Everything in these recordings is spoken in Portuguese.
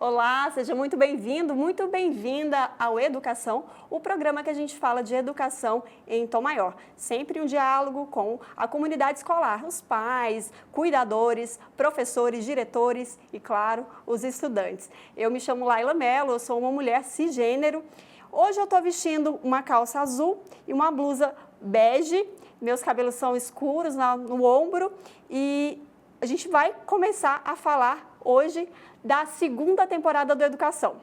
Olá, seja muito bem-vindo, muito bem-vinda ao Educação, o programa que a gente fala de educação em Tom Maior. Sempre um diálogo com a comunidade escolar, os pais, cuidadores, professores, diretores e, claro, os estudantes. Eu me chamo Laila Mello, eu sou uma mulher cisgênero. Hoje eu estou vestindo uma calça azul e uma blusa bege. Meus cabelos são escuros no ombro e a gente vai começar a falar hoje da segunda temporada do Educação.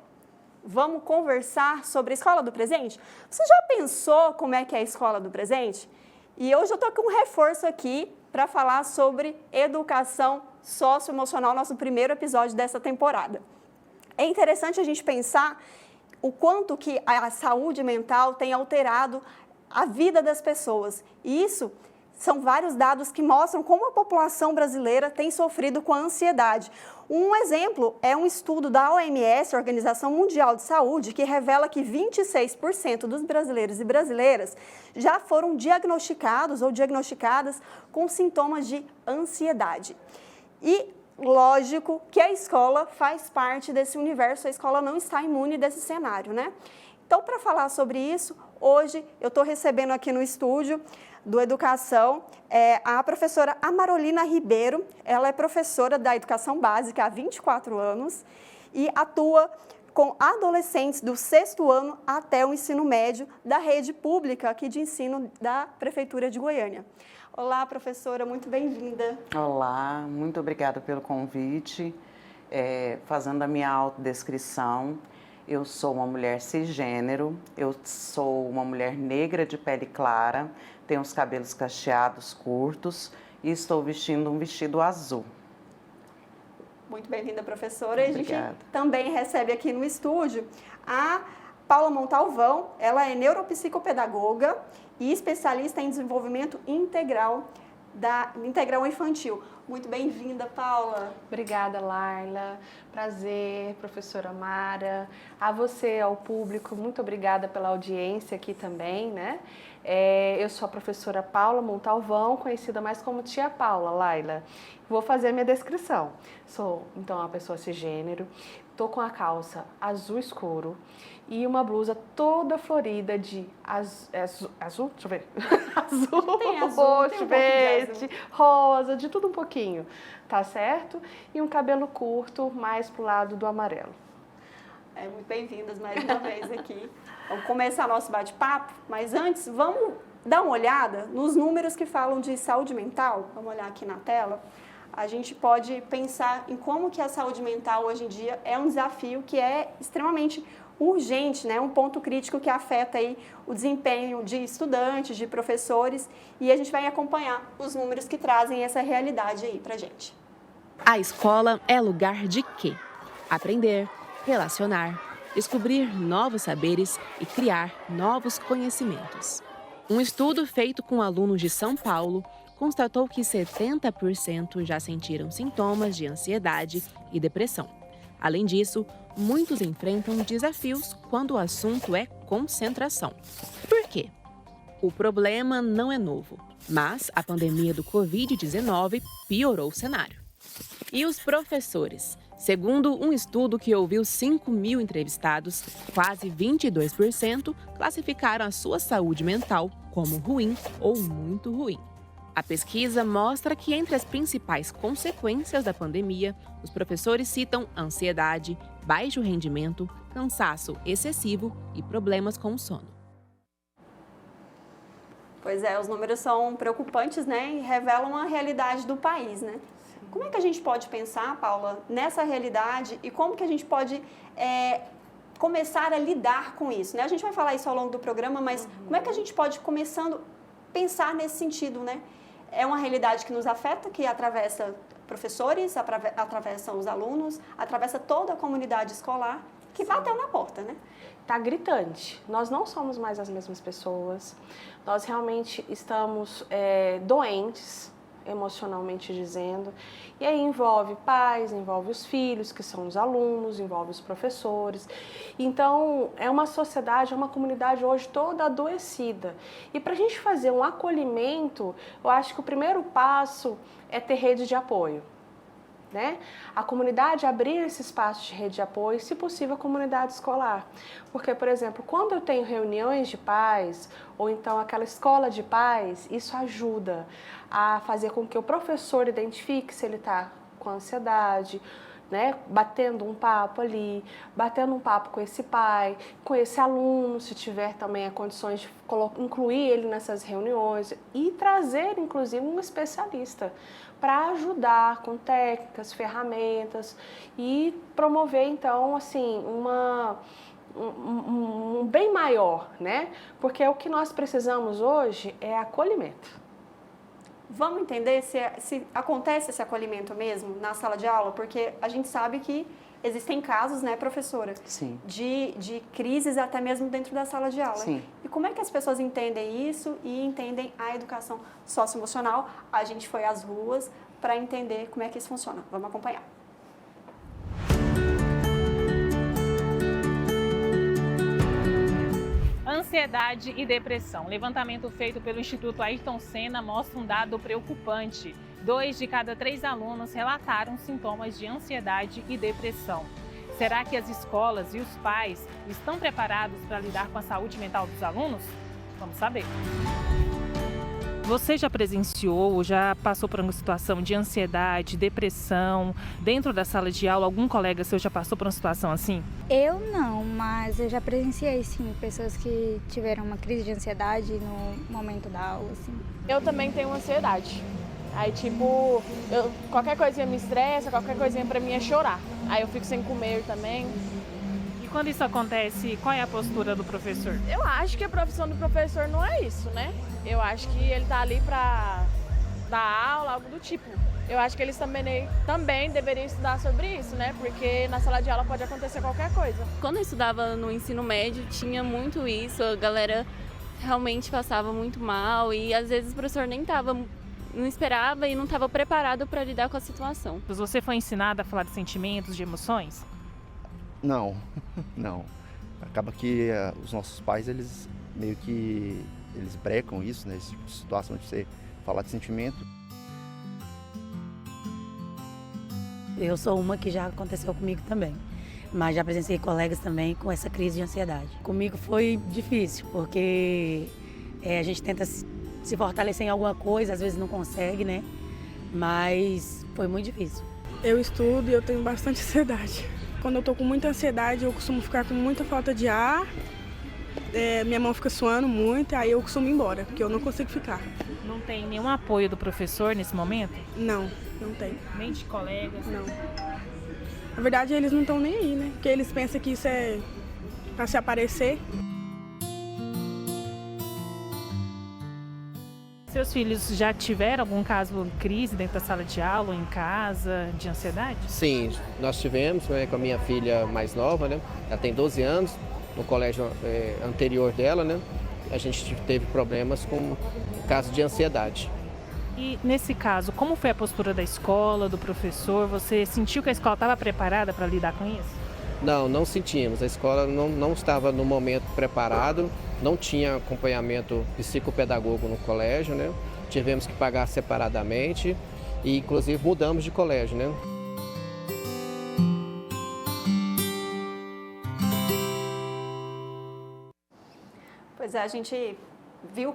Vamos conversar sobre a Escola do Presente? Você já pensou como é que é a Escola do Presente? E hoje eu estou com um reforço aqui para falar sobre educação socioemocional, nosso primeiro episódio dessa temporada. É interessante a gente pensar o quanto que a saúde mental tem alterado a vida das pessoas. E isso são vários dados que mostram como a população brasileira tem sofrido com a ansiedade. Um exemplo é um estudo da OMS, Organização Mundial de Saúde, que revela que 26% dos brasileiros e brasileiras já foram diagnosticados ou diagnosticadas com sintomas de ansiedade. E lógico que a escola faz parte desse universo, a escola não está imune desse cenário, né? Então, para falar sobre isso, hoje eu estou recebendo aqui no estúdio do Educação a professora Amarolina Ribeiro. Ela é professora da Educação Básica há 24 anos e atua com adolescentes do 6º ano até o ensino médio da rede pública aqui de ensino da Prefeitura de Goiânia. Olá, professora, muito bem-vinda. Olá, muito obrigada pelo convite. Fazendo a minha autodescrição, eu sou uma mulher cisgênero, eu sou uma mulher negra de pele clara, tenho os cabelos cacheados curtos e estou vestindo um vestido azul. Muito bem-vinda, professora. Obrigada. A gente também recebe aqui no estúdio a Paula Montalvão. Ela é neuropsicopedagoga e especialista em desenvolvimento integral infantil. Muito bem-vinda, Paula. Obrigada, Laila. Prazer, professora Mara. A você, ao público, muito obrigada pela audiência aqui também, né? Eu sou a professora Paula Montalvão, conhecida mais como Tia Paula, Laila. Vou fazer a minha descrição. Sou, então, uma pessoa cisgênero. Estou com a calça azul escuro e uma blusa toda florida de azul, deixa eu ver, roxo, verde, rosa, de tudo um pouquinho, tá certo? E um cabelo curto, mais pro lado do amarelo. Muito bem-vindas mais uma vez aqui. Vamos começar nosso bate-papo, mas antes vamos dar uma olhada nos números que falam de saúde mental. Vamos olhar aqui na tela. A gente pode pensar em como que a saúde mental hoje em dia é um desafio que é extremamente urgente, né? Um ponto crítico que afeta aí o desempenho de estudantes, de professores, e a gente vai acompanhar os números que trazem essa realidade aí pra gente. A escola é lugar de quê? Aprender, relacionar, descobrir novos saberes e criar novos conhecimentos. Um estudo feito com alunos de São Paulo constatou que 70% já sentiram sintomas de ansiedade e depressão. Além disso, muitos enfrentam desafios quando o assunto é concentração. Por quê? O problema não é novo, mas a pandemia do Covid-19 piorou o cenário. E os professores? Segundo um estudo que ouviu 5.000 entrevistados, quase 22% classificaram a sua saúde mental como ruim ou muito ruim. A pesquisa mostra que entre as principais consequências da pandemia, os professores citam ansiedade, baixo rendimento, cansaço excessivo e problemas com o sono. Pois é, os números são preocupantes, né, e revelam a realidade do país, né? Como é que a gente pode pensar, Paula, nessa realidade e como que a gente pode começar a lidar com isso, né? A gente vai falar isso ao longo do programa, mas como é que a gente pode começando a pensar nesse sentido, né? É uma realidade que nos afeta, que atravessa professores, atravessa os alunos, atravessa toda a comunidade escolar, que bateu na porta, né? Tá gritante. Nós não somos mais as mesmas pessoas. Nós realmente estamos doentes, emocionalmente dizendo. E aí envolve pais, envolve os filhos, que são os alunos, envolve os professores. Então, é uma sociedade, é uma comunidade hoje toda adoecida. E para a gente fazer um acolhimento, eu acho que o primeiro passo é ter rede de apoio. né? A comunidade abrir esse espaço de rede de apoio, se possível a comunidade escolar. Porque, por exemplo, quando eu tenho reuniões de pais, ou então aquela escola de pais, isso ajuda a fazer com que o professor identifique se ele está com ansiedade, né? Batendo um papo ali, batendo um papo com esse pai, com esse aluno, se tiver também condições de incluir ele nessas reuniões e trazer, inclusive, um especialista para ajudar com técnicas, ferramentas e promover, então, assim, um bem maior, né? Porque o que nós precisamos hoje é acolhimento. Vamos entender se acontece esse acolhimento mesmo na sala de aula, porque a gente sabe que existem casos, né, professora? Sim. De crises até mesmo dentro da sala de aula. Sim. E como é que as pessoas entendem isso e entendem a educação socioemocional? A gente foi às ruas para entender como é que isso funciona. Vamos acompanhar. Ansiedade e depressão. Levantamento feito pelo Instituto Ayrton Senna mostra um dado preocupante. 2 de cada 3 alunos relataram sintomas de ansiedade e depressão. Será que as escolas e os pais estão preparados para lidar com a saúde mental dos alunos? Vamos saber. Você já presenciou ou já passou por uma situação de ansiedade, depressão, dentro da sala de aula? Algum colega seu já passou por uma situação assim? Eu não, mas eu já presenciei, sim, pessoas que tiveram uma crise de ansiedade no momento da aula, assim. Eu também tenho ansiedade. Aí, tipo, qualquer coisinha me estressa, qualquer coisinha pra mim é chorar. Aí eu fico sem comer também. E quando isso acontece, qual é a postura do professor? Eu acho que a profissão do professor não é isso, né? Eu acho que ele tá ali pra dar aula, algo do tipo. Eu acho que eles também deveriam estudar sobre isso, né? Porque na sala de aula pode acontecer qualquer coisa. Quando eu estudava no ensino médio, tinha muito isso, a galera realmente passava muito mal e às vezes o professor não esperava e não estava preparado para lidar com a situação. Você foi ensinada a falar de sentimentos, de emoções? Não, não. Acaba que os nossos pais, eles meio que eles brecam isso, né? Esse tipo de situação de você falar de sentimento. Eu sou uma que já aconteceu comigo também, mas já presenciei colegas também com essa crise de ansiedade. Comigo foi difícil, porque a gente tenta se fortalecer em alguma coisa, às vezes não consegue, né? Mas foi muito difícil. Eu estudo e eu tenho bastante ansiedade. Quando eu tô com muita ansiedade, eu costumo ficar com muita falta de ar, minha mão fica suando muito, aí eu costumo ir embora, porque eu não consigo ficar. Não tem nenhum apoio do professor nesse momento? Não, não tem. Nem de colegas? Não. Na verdade, eles não estão nem aí, né? Porque eles pensam que isso é para se aparecer. Seus filhos já tiveram algum caso de crise dentro da sala de aula ou em casa, de ansiedade? Sim, nós tivemos, né, com a minha filha mais nova, né? Ela tem 12 anos, no colégio anterior dela, né? A gente teve problemas com o caso de ansiedade. E nesse caso, como foi a postura da escola, do professor? Você sentiu que a escola estava preparada para lidar com isso? Não, não sentimos. A escola não estava no momento preparado, não tinha acompanhamento psicopedagogo no colégio, né? Tivemos que pagar separadamente e, inclusive, mudamos de colégio, né? Pois é, a gente viu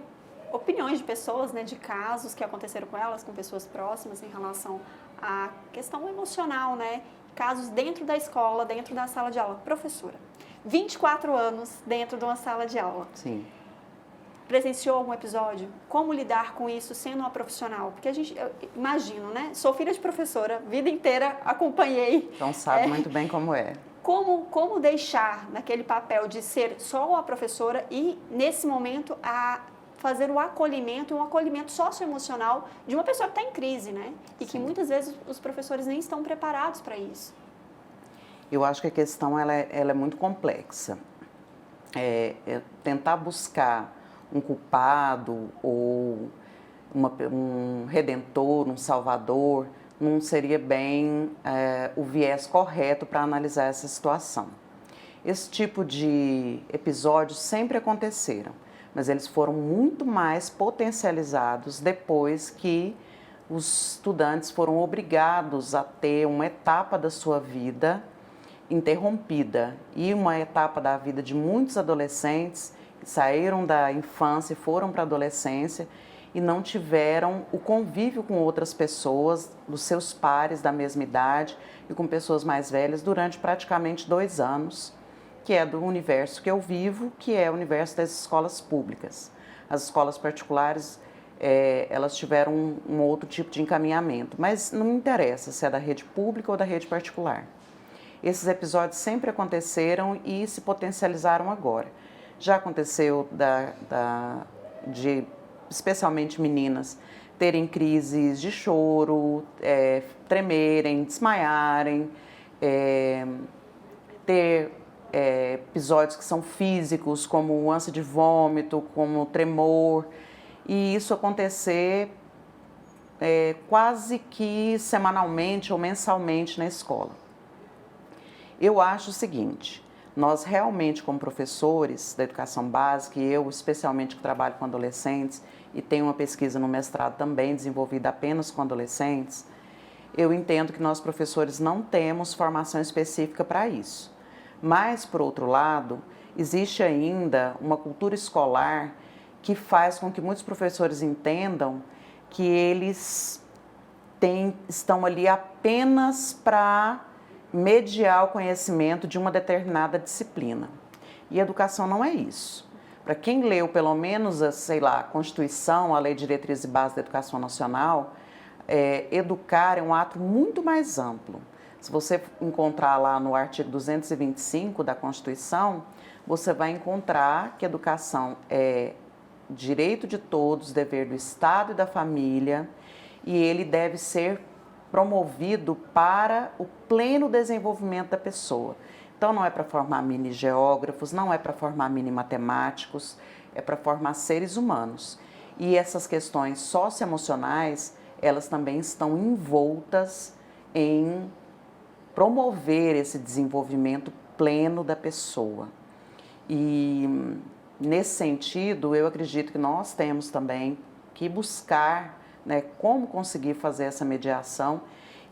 opiniões de pessoas, né, de casos que aconteceram com elas, com pessoas próximas em relação à questão emocional, né? Casos dentro da escola, dentro da sala de aula. Professora, 24 anos dentro de uma sala de aula. Sim. Presenciou algum episódio? Como lidar com isso sendo uma profissional? Porque eu imagino, né? Sou filha de professora, vida inteira acompanhei. Então sabe muito bem como é. Como deixar naquele papel de ser só a professora e, nesse momento, fazer o acolhimento, um acolhimento socioemocional de uma pessoa que está em crise, né? E que muitas vezes os professores nem estão preparados para isso. Eu acho que a questão ela é muito complexa. Tentar buscar um culpado ou um redentor, um salvador, não seria bem o viés correto para analisar essa situação. Esse tipo de episódios sempre aconteceram, mas eles foram muito mais potencializados depois que os estudantes foram obrigados a ter uma etapa da sua vida interrompida e uma etapa da vida de muitos adolescentes que saíram da infância e foram para a adolescência e não tiveram o convívio com outras pessoas, dos seus pares da mesma idade e com pessoas mais velhas durante praticamente 2 anos, que é do universo que eu vivo, que é o universo das escolas públicas. As escolas particulares, elas tiveram um outro tipo de encaminhamento, mas não me interessa se é da rede pública ou da rede particular. Esses episódios sempre aconteceram e se potencializaram agora. Já aconteceu de especialmente meninas terem crises de choro, tremerem, desmaiarem, ter episódios que são físicos, como ânsia de vômito, como tremor, e isso acontecer quase que semanalmente ou mensalmente na escola. Eu acho o seguinte, nós realmente como professores da educação básica, e eu especialmente que trabalho com adolescentes e tenho uma pesquisa no mestrado também desenvolvida apenas com adolescentes, eu entendo que nós professores não temos formação específica para isso. Mas, por outro lado, existe ainda uma cultura escolar que faz com que muitos professores entendam que eles estão ali apenas para mediar o conhecimento de uma determinada disciplina. E educação não é isso. Para quem leu pelo menos a Constituição, a Lei de Diretrizes e Bases da Educação Nacional, educar é um ato muito mais amplo. Se você encontrar lá no artigo 225 da Constituição, você vai encontrar que educação é direito de todos, dever do Estado e da família, e ele deve ser promovido para o pleno desenvolvimento da pessoa. Então, não é para formar mini geógrafos, não é para formar mini matemáticos, é para formar seres humanos. E essas questões socioemocionais, elas também estão envoltas em promover esse desenvolvimento pleno da pessoa. E, nesse sentido, eu acredito que nós temos também que buscar, como conseguir fazer essa mediação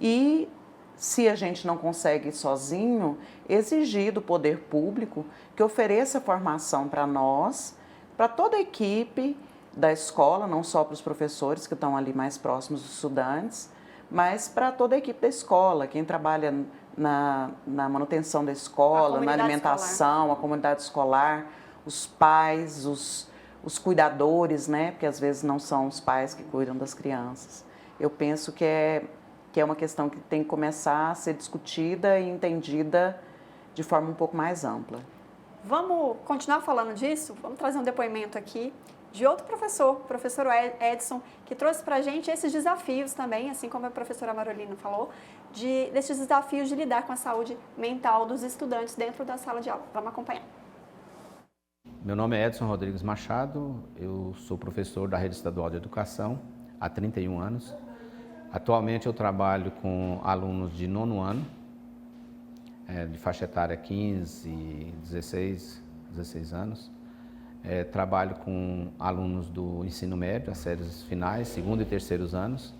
e, se a gente não consegue sozinho, exigir do poder público que ofereça formação para nós, para toda a equipe da escola, não só para os professores que estão ali mais próximos dos estudantes, mas para toda a equipe da escola, quem trabalha na manutenção da escola, na alimentação, a comunidade escolar, os pais, os cuidadores, porque às vezes não são os pais que cuidam das crianças. Eu penso que é uma questão que tem que começar a ser discutida e entendida de forma um pouco mais ampla. Vamos continuar falando disso? Vamos trazer um depoimento aqui de outro professor, o professor Edson, que trouxe para a gente esses desafios também, assim como a professora Marolina falou, desses desafios de lidar com a saúde mental dos estudantes dentro da sala de aula. Vamos acompanhar. Meu nome é Edson Rodrigues Machado, eu sou professor da Rede Estadual de Educação há 31 anos. Atualmente eu trabalho com alunos de 9º ano, de faixa etária 15 e 16 anos. Trabalho com alunos do ensino médio, as séries finais, 2º e 3º anos.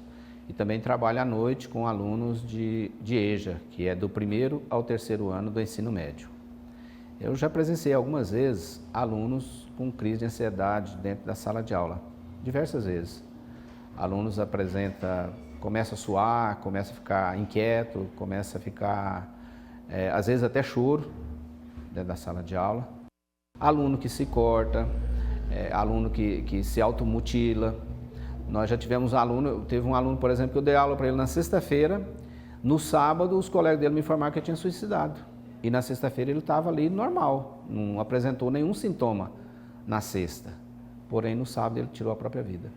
E também trabalho à noite com alunos de EJA, que é do 1º ao 3º ano do ensino médio. Eu já presenciei algumas vezes alunos com crise de ansiedade dentro da sala de aula, diversas vezes. Alunos começam a suar, começam a ficar inquieto, começam a ficar, às vezes até choro dentro da sala de aula. Aluno que se corta, aluno que se automutila. Nós já tivemos teve um aluno, por exemplo, que eu dei aula para ele na sexta-feira. No sábado, os colegas dele me informaram que ele tinha suicidado. E na sexta-feira ele estava ali normal, não apresentou nenhum sintoma na sexta. Porém, no sábado ele tirou a própria vida.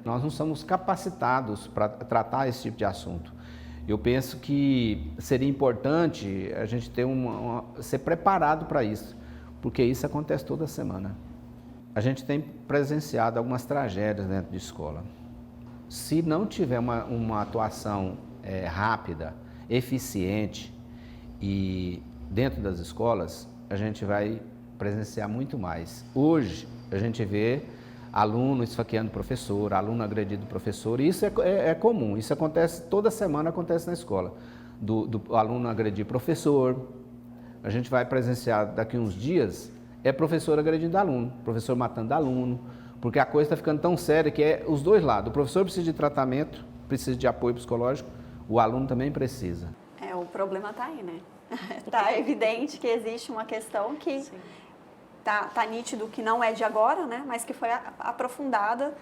Nós não somos capacitados para tratar esse tipo de assunto. Eu penso que seria importante a gente ter ser preparado para isso, porque isso acontece toda semana. A gente tem presenciado algumas tragédias dentro de escola. Se não tiver uma atuação rápida, eficiente e dentro das escolas, a gente vai presenciar muito mais. Hoje, a gente vê aluno esfaqueando professor, aluno agredindo professor, e isso é comum, isso acontece, toda semana acontece na escola, do aluno agredir professor. A gente vai presenciar daqui uns dias, professor agredindo aluno, professor matando aluno, porque a coisa está ficando tão séria que é os dois lados. O professor precisa de tratamento, precisa de apoio psicológico, o aluno também precisa. O problema está aí, né? Está evidente que existe uma questão que tá nítido que não é de agora, né? Mas que foi aprofundada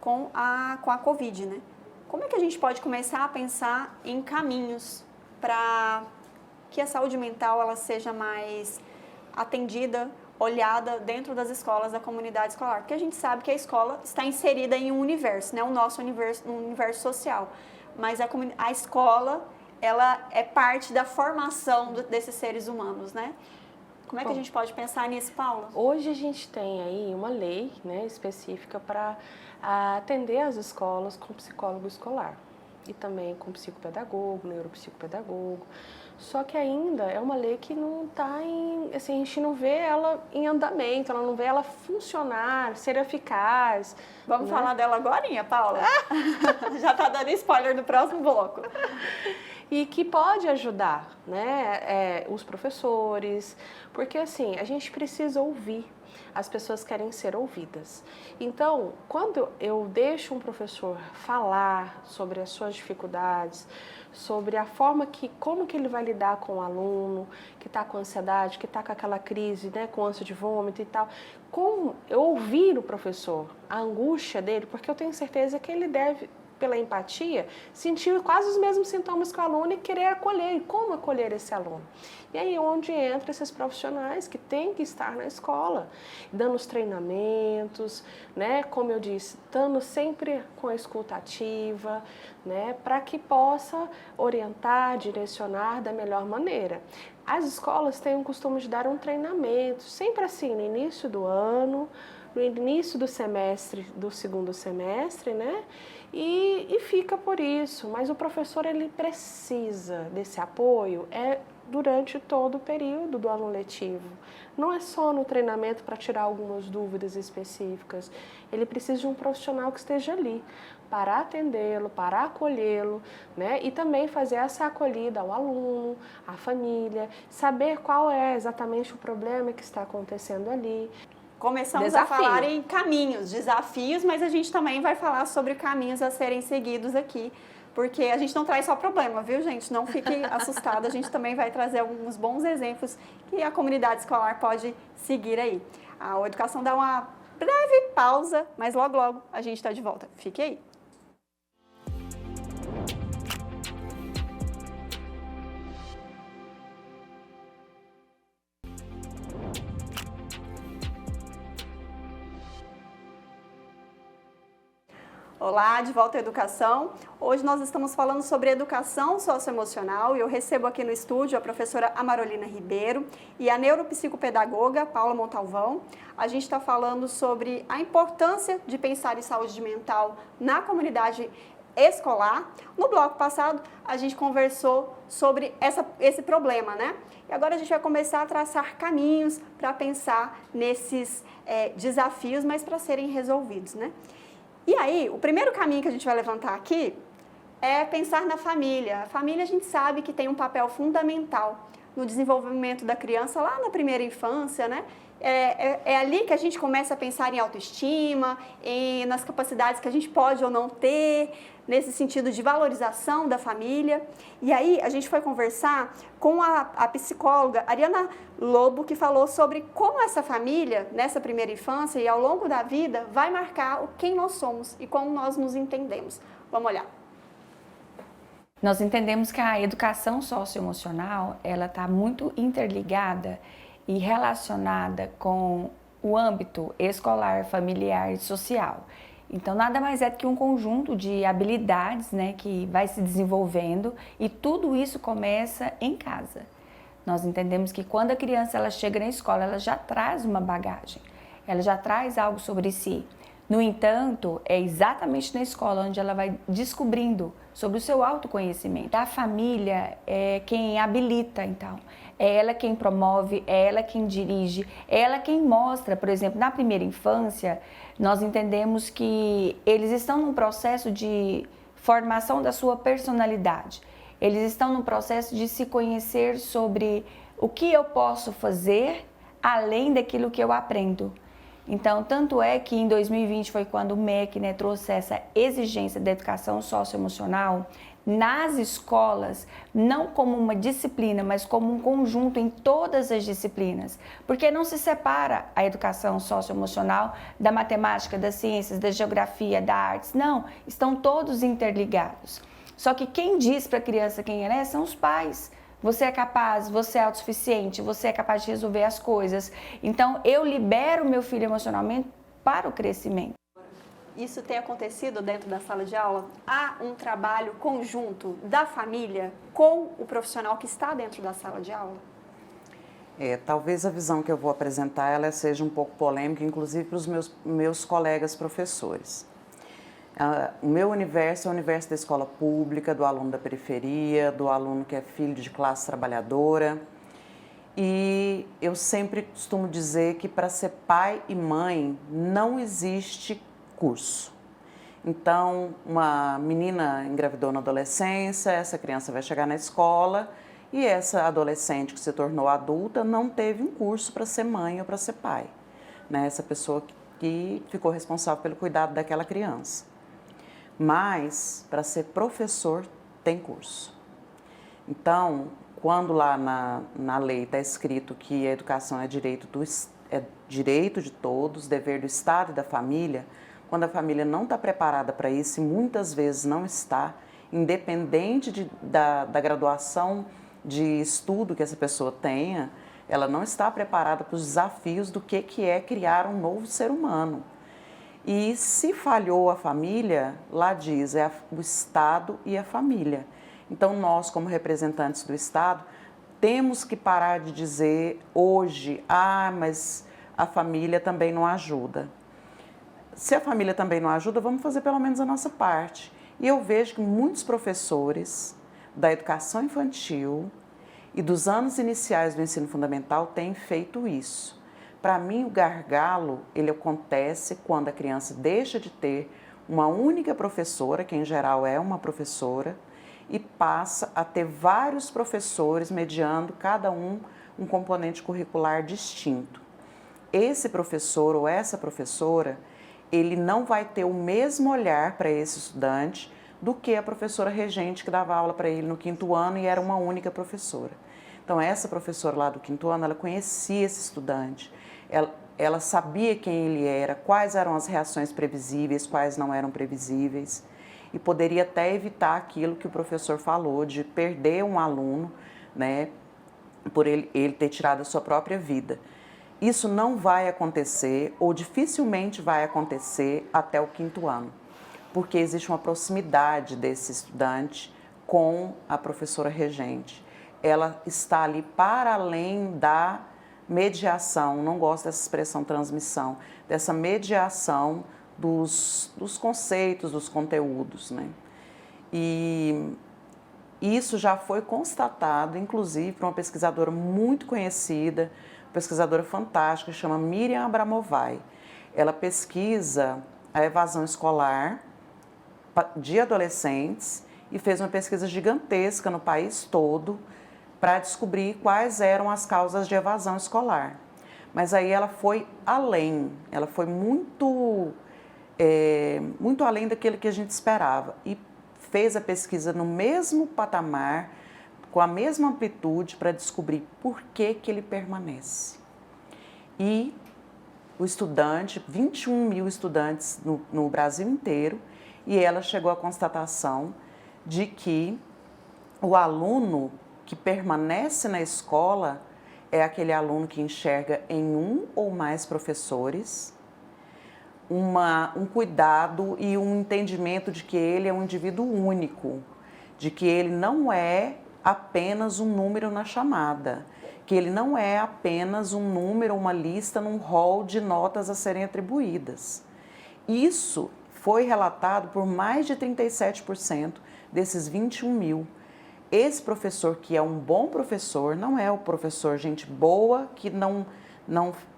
com a Covid, né? Como é que a gente pode começar a pensar em caminhos para que a saúde mental ela seja mais atendida, olhada dentro das escolas, da comunidade escolar? Porque a gente sabe que a escola está inserida em um universo, né? O nosso universo, um universo social. Mas a escola, ela é parte da formação desses seres humanos, né? Como é que a gente pode pensar nisso, Paula? Hoje a gente tem aí uma lei, né, específica para atender as escolas com psicólogo escolar e também com psicopedagogo, neuropsicopedagogo. Só que ainda é uma lei que não está assim, a gente não vê ela em andamento, ela não vê ela funcionar, ser eficaz. Vamos falar dela agorinha, Paula? Já está dando spoiler do próximo bloco. E que pode ajudar, né, os professores, porque assim, a gente precisa ouvir, as pessoas querem ser ouvidas. Então, quando eu deixo um professor falar sobre as suas dificuldades, sobre a forma como que ele vai lidar com o aluno que está com ansiedade, que está com aquela crise, né, com ânsia de vômito e tal, como eu ouvir o professor, a angústia dele, porque eu tenho certeza que ele deve, pela empatia, sentir quase os mesmos sintomas que o aluno e querer acolher. E como acolher esse aluno? E aí é onde entram esses profissionais que têm que estar na escola, dando os treinamentos, né? Como eu disse, estando sempre com a escuta ativa, né? Para que possa orientar, direcionar da melhor maneira. As escolas têm o costume de dar um treinamento, sempre assim, no início do ano, no início do semestre, do segundo semestre, né? E fica por isso, mas o professor ele precisa desse apoio durante todo o período do ano letivo. Não é só no treinamento para tirar algumas dúvidas específicas, ele precisa de um profissional que esteja ali para atendê-lo, para acolhê-lo, né? E também fazer essa acolhida ao aluno, à família, saber qual é exatamente o problema que está acontecendo ali. Começamos a falar em caminhos, desafios, mas a gente também vai falar sobre caminhos a serem seguidos aqui, porque a gente não traz só problema, viu, gente? Não fique assustada, a gente também vai trazer alguns bons exemplos que a comunidade escolar pode seguir aí. A Educação dá uma breve pausa, mas logo, logo a gente está de volta. Fique aí. Olá, de volta à Educação. Hoje nós estamos falando sobre educação socioemocional e eu recebo aqui no estúdio a professora Amarolina Ribeiro e a neuropsicopedagoga Paula Montalvão. A gente está falando sobre a importância de pensar em saúde mental na comunidade escolar. No bloco passado, a gente conversou sobre esse problema, né? E agora a gente vai começar a traçar caminhos para pensar nesses desafios, mas para serem resolvidos, né? E aí, o primeiro caminho que a gente vai levantar aqui é pensar na família. A família a gente sabe que tem um papel fundamental no desenvolvimento da criança lá na primeira infância, né? É ali que a gente começa a pensar em autoestima, nas capacidades que a gente pode ou não ter, nesse sentido de valorização da família. E aí a gente foi conversar com a psicóloga Ariana Lobo, que falou sobre como essa família, nessa primeira infância e ao longo da vida, vai marcar quem nós somos e como nós nos entendemos. Vamos olhar. Nós entendemos que a educação socioemocional, ela está muito interligada e relacionada com o âmbito escolar, familiar e social. Então, nada mais é do que um conjunto de habilidades, né, que vai se desenvolvendo e tudo isso começa em casa. Nós entendemos que quando a criança ela chega na escola, ela já traz uma bagagem, ela já traz algo sobre si. No entanto, é exatamente na escola onde ela vai descobrindo sobre o seu autoconhecimento. A família é quem habilita, então. É ela quem promove, é ela quem dirige, é ela quem mostra. Por exemplo, na primeira infância, nós entendemos que eles estão num processo de formação da sua personalidade. Eles estão no processo de se conhecer sobre o que eu posso fazer além daquilo que eu aprendo. Então, tanto é que em 2020 foi quando o MEC, né, trouxe essa exigência da educação socioemocional nas escolas, não como uma disciplina, mas como um conjunto em todas as disciplinas. Porque não se separa a educação socioemocional da matemática, das ciências, da geografia, da artes. Não, estão todos interligados. Só que quem diz para a criança quem ela é são os pais. Você é capaz, você é autossuficiente, você é capaz de resolver as coisas. Então, eu libero meu filho emocionalmente para o crescimento. Isso tem acontecido dentro da sala de aula? Há um trabalho conjunto da família com o profissional que está dentro da sala de aula? Talvez a visão que eu vou apresentar ela seja um pouco polêmica, inclusive para os meus colegas professores. O meu universo é o universo da escola pública, do aluno da periferia, do aluno que é filho de classe trabalhadora. E eu sempre costumo dizer que para ser pai e mãe não existe curso. Então, uma menina engravidou na adolescência, essa criança vai chegar na escola e essa adolescente que se tornou adulta não teve um curso para ser mãe ou para ser pai, né? Essa pessoa que ficou responsável pelo cuidado daquela criança. Mas, para ser professor, tem curso. Então, quando lá na lei está escrito que a educação é direito de todos, dever do Estado e da família, quando a família não está preparada para isso, e muitas vezes não está, independente da graduação de estudo que essa pessoa tenha, ela não está preparada para os desafios do que é criar um novo ser humano. E se falhou a família, lá diz, o Estado e a família. Então, nós, como representantes do Estado, temos que parar de dizer hoje, mas a família também não ajuda. Se a família também não ajuda, vamos fazer pelo menos a nossa parte. E eu vejo que muitos professores da educação infantil e dos anos iniciais do ensino fundamental têm feito isso. Para mim, o gargalo, ele acontece quando a criança deixa de ter uma única professora, que em geral é uma professora, e passa a ter vários professores mediando cada um componente curricular distinto. Esse professor ou essa professora, ele não vai ter o mesmo olhar para esse estudante do que a professora regente que dava aula para ele no 5º ano e era uma única professora. Então, essa professora lá do 5º ano, ela conhecia esse estudante, ela sabia quem ele era, quais eram as reações previsíveis, quais não eram previsíveis, e poderia até evitar aquilo que o professor falou, de perder um aluno, né, por ele ter tirado a sua própria vida. Isso não vai acontecer, ou dificilmente vai acontecer até o 5º ano, porque existe uma proximidade desse estudante com a professora regente. Ela está ali para além da mediação, não gosto dessa expressão transmissão, dessa mediação dos conceitos, dos conteúdos, né? E isso já foi constatado, inclusive, por uma pesquisadora muito conhecida, pesquisadora fantástica, chama Miriam Abramovay. Ela pesquisa a evasão escolar de adolescentes e fez uma pesquisa gigantesca no país todo para descobrir quais eram as causas de evasão escolar. Mas aí ela foi além, ela foi muito além daquilo que a gente esperava e fez a pesquisa no mesmo patamar, com a mesma amplitude, para descobrir por que ele permanece. E o estudante, 21 mil estudantes no Brasil inteiro, e ela chegou à constatação de que o aluno que permanece na escola é aquele aluno que enxerga em um ou mais professores um cuidado e um entendimento de que ele é um indivíduo único, de que ele não é apenas um número na chamada, que ele não é apenas um número, uma lista num rol de notas a serem atribuídas. Isso foi relatado por mais de 37% desses 21 mil. Esse professor que é um bom professor, não é o professor gente boa que não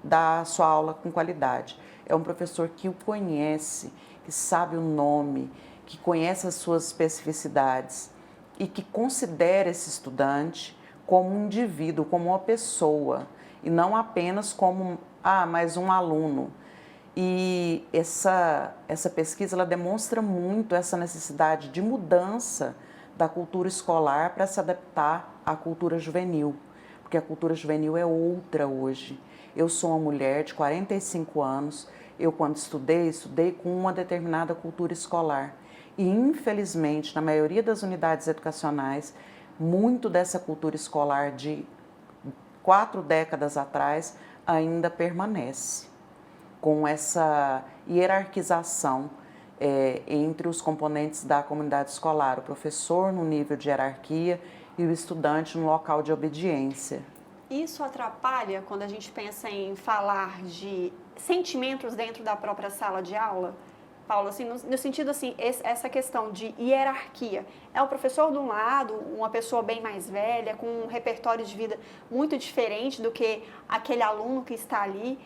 dá a sua aula com qualidade. É um professor que o conhece, que sabe o nome, que conhece as suas especificidades e que considera esse estudante como um indivíduo, como uma pessoa, e não apenas como mais um aluno. E essa pesquisa ela demonstra muito essa necessidade de mudança da cultura escolar para se adaptar à cultura juvenil, porque a cultura juvenil é outra hoje. Eu sou uma mulher de 45 anos, eu quando estudei com uma determinada cultura escolar. E infelizmente, na maioria das unidades educacionais, muito dessa cultura escolar de 4 décadas atrás ainda permanece, com essa hierarquização entre os componentes da comunidade escolar, o professor no nível de hierarquia e o estudante no local de obediência. Isso atrapalha quando a gente pensa em falar de sentimentos dentro da própria sala de aula? Paulo, assim, no sentido assim, essa questão de hierarquia. É o professor de um lado, uma pessoa bem mais velha, com um repertório de vida muito diferente do que aquele aluno que está ali,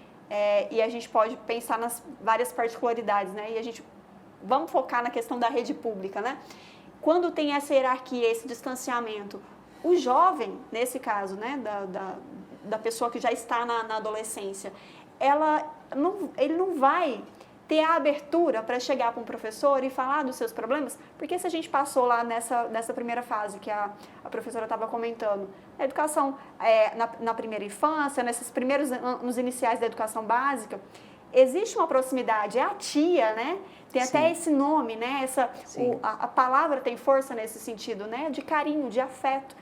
e a gente pode pensar nas várias particularidades, né? E a gente vamos focar na questão da rede pública, né? Quando tem essa hierarquia, esse distanciamento, o jovem, nesse caso, né, da pessoa que já está na adolescência, ele não vai ter a abertura para chegar para um professor e falar dos seus problemas, porque se a gente passou lá nessa primeira fase que a professora estava comentando, a educação na primeira infância, nesses primeiros anos iniciais da educação básica, existe uma proximidade, é a tia, né? Tem Sim. até esse nome, né? A palavra tem força nesse sentido, né? De carinho, de afeto.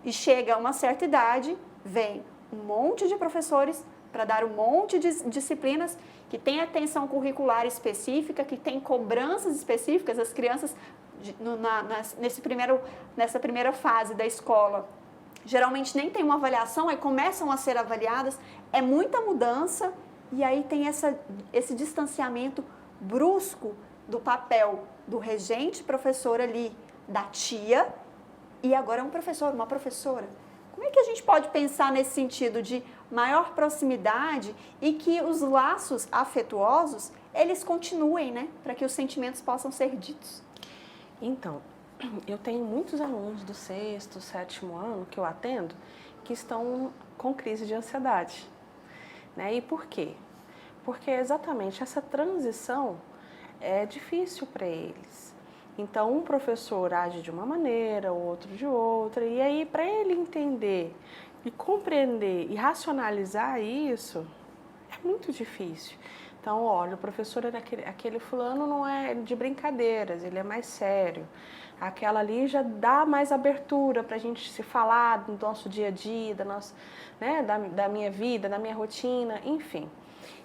E chega a uma certa idade, vem um monte de professores para dar um monte de disciplinas que tem atenção curricular específica, que tem cobranças específicas, as crianças nessa primeira fase da escola geralmente nem tem uma avaliação, aí começam a ser avaliadas, é muita mudança e aí tem esse distanciamento brusco do papel do regente professor ali, da tia, e agora é um professor, uma professora. Como é que a gente pode pensar nesse sentido de maior proximidade e que os laços afetuosos, eles continuem, né? Para que os sentimentos possam ser ditos? Então, eu tenho muitos alunos do 6º, 7º ano que eu atendo que estão com crise de ansiedade, né? E por quê? Porque exatamente essa transição é difícil para eles. Então, um professor age de uma maneira, o outro de outra, e aí para ele entender e compreender e racionalizar isso, é muito difícil. Então, olha, o professor aquele fulano não é de brincadeiras, ele é mais sério. Aquela ali já dá mais abertura para a gente se falar do nosso dia a dia, da minha vida, da minha rotina, enfim.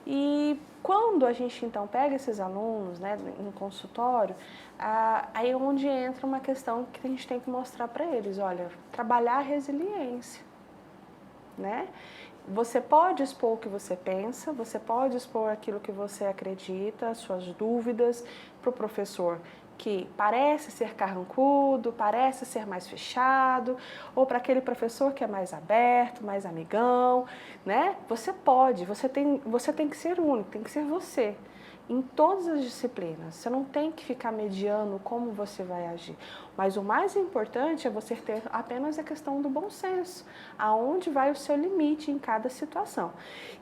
E quando a gente então pega esses alunos, né, em consultório, aí é onde entra uma questão que a gente tem que mostrar para eles, olha, trabalhar a resiliência, né? Você pode expor o que você pensa, você pode expor aquilo que você acredita, suas dúvidas para o professor que parece ser carrancudo, parece ser mais fechado, ou para aquele professor que é mais aberto, mais amigão, né? Você pode, você tem que ser único, tem que ser você. Em todas as disciplinas, você não tem que ficar mediando como você vai agir. Mas o mais importante é você ter apenas a questão do bom senso, aonde vai o seu limite em cada situação.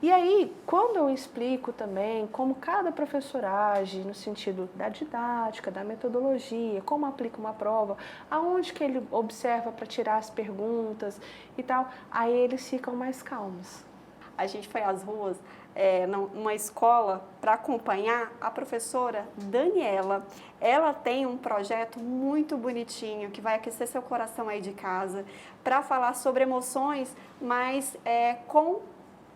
E aí, quando eu explico também como cada professor age no sentido da didática, da metodologia, como aplica uma prova, aonde que ele observa para tirar as perguntas e tal, aí eles ficam mais calmos. A gente foi às ruas, numa escola, para acompanhar a professora Daniela. Ela tem um projeto muito bonitinho, que vai aquecer seu coração aí de casa, para falar sobre emoções, mas com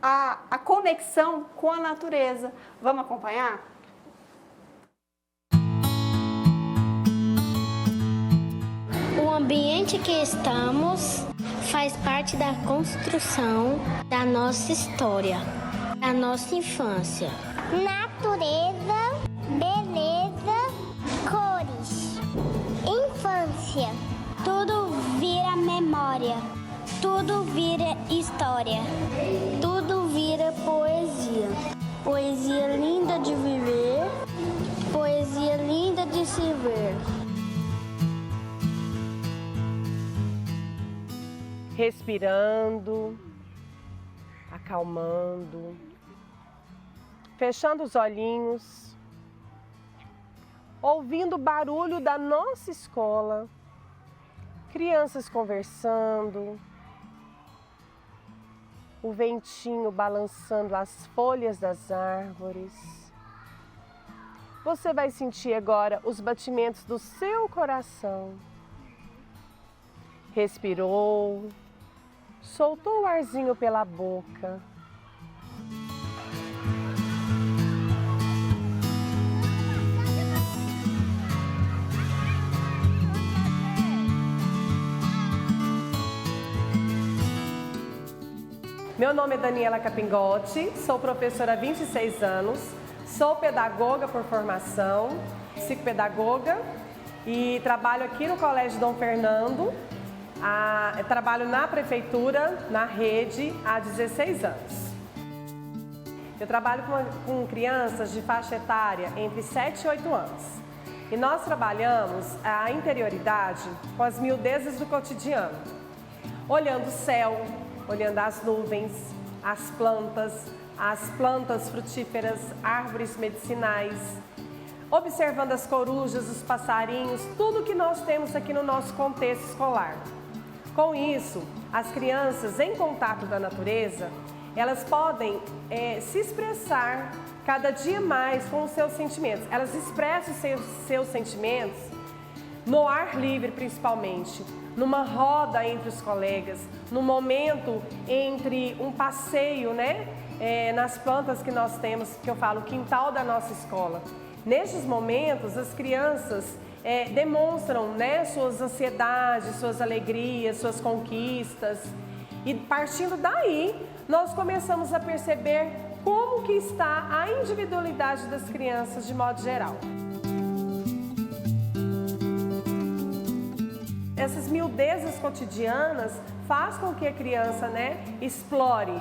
a conexão com a natureza. Vamos acompanhar? O ambiente que estamos faz parte da construção da nossa história, da nossa infância. Natureza, beleza, cores. Infância. história. Tudo vira poesia. Poesia linda de viver, poesia linda de se ver. Respirando, acalmando, fechando os olhinhos, ouvindo o barulho da nossa escola, crianças conversando, o ventinho balançando as folhas das árvores. Você vai sentir agora os batimentos do seu coração. Respirou, soltou o arzinho pela boca. Meu nome é Daniela Capingotti, sou professora há 26 anos, sou pedagoga por formação, psicopedagoga e trabalho aqui no Colégio Dom Fernando. Trabalho na prefeitura, na rede, há 16 anos. Eu trabalho com crianças de faixa etária entre 7 e 8 anos. E nós trabalhamos a interioridade com as miudezas do cotidiano, olhando o céu, olhando as nuvens, as plantas frutíferas, árvores medicinais, observando as corujas, os passarinhos, tudo que nós temos aqui no nosso contexto escolar. Com isso, as crianças em contato da natureza, elas podem se expressar cada dia mais com os seus sentimentos. Elas expressam seus sentimentos no ar livre, principalmente, numa roda entre os colegas, no momento entre um passeio, nas plantas que nós temos, que eu falo, o quintal da nossa escola. Nesses momentos, as crianças demonstram suas ansiedades, suas alegrias, suas conquistas. E partindo daí, nós começamos a perceber como que está a individualidade das crianças de modo geral. Essas miudezas cotidianas faz com que a criança explore